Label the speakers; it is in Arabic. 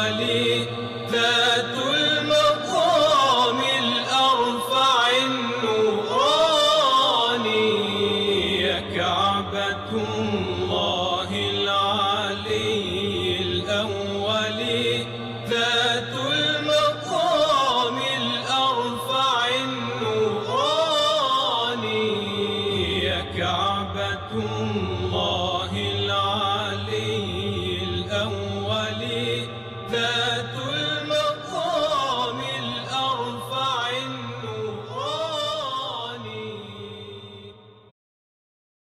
Speaker 1: الأول ذات المقام الأرفع النوراني يا كعبة الله العلي الأول ذات المقام الأرفع النوراني يا كعبة الله العلي الأول